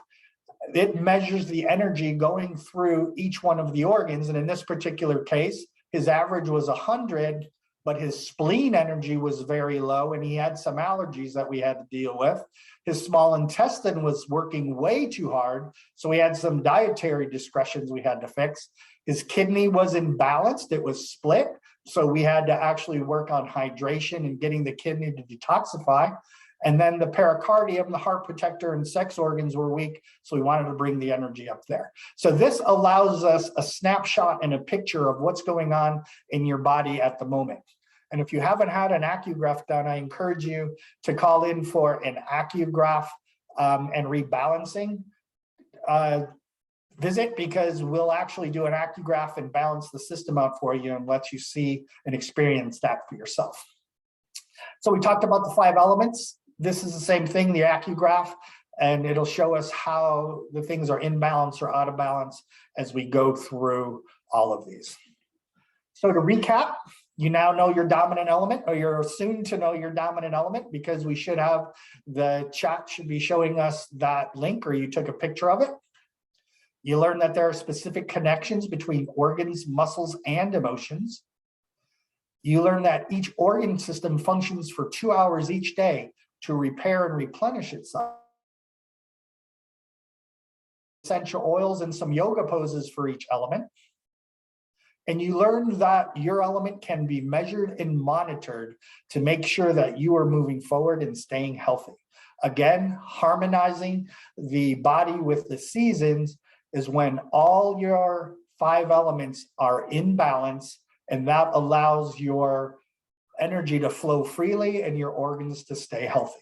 It measures the energy going through each one of the organs. And in this particular case, his average was 100, but his spleen energy was very low, and he had some allergies that we had to deal with. His small intestine was working way too hard, so we had some dietary discretions we had to fix. His kidney was imbalanced, it was split, so we had to actually work on hydration and getting the kidney to detoxify. And then the pericardium, the heart protector, and sex organs were weak, so we wanted to bring the energy up there. So this allows us a snapshot and a picture of what's going on in your body at the moment. And if you haven't had an AccuGraph done, I encourage you to call in for an AccuGraph and rebalancing visit, because we'll actually do an AccuGraph and balance the system out for you and let you see and experience that for yourself. So we talked about the 5 elements. This is the same thing, the AccuGraph, and it'll show us how the things are in balance or out of balance as we go through all of these. So to recap, you now know your dominant element, or you're soon to know your dominant element, because we should have, the chat should be showing us that link, or you took a picture of it. You learn that there are specific connections between organs, muscles, and emotions. You learn that each organ system functions for 2 hours each day to repair and replenish itself. Essential oils and some yoga poses for each element. And you learn that your element can be measured and monitored to make sure that you are moving forward and staying healthy. Again, harmonizing the body with the seasons is when all your 5 elements are in balance, and that allows your energy to flow freely and your organs to stay healthy.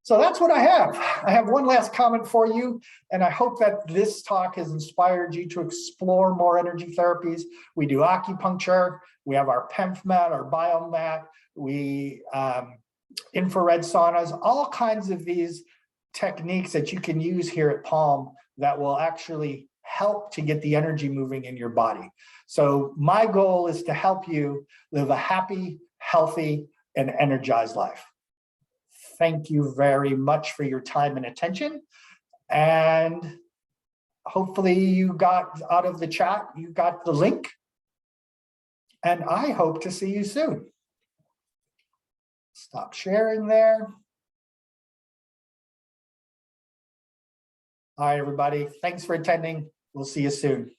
So that's what I have. I have one last comment for you, and I hope that this talk has inspired you to explore more energy therapies. We do acupuncture, we have our PEMF mat, our biomat, we infrared saunas, all kinds of these techniques that you can use here at Palm that will actually help to get the energy moving in your body. So my goal is to help you live a happy, healthy, and energized life. Thank you very much for your time and attention. And hopefully you got out of the chat, you got the link. And I hope to see you soon. Stop sharing there. All right, everybody. Thanks for attending. We'll see you soon.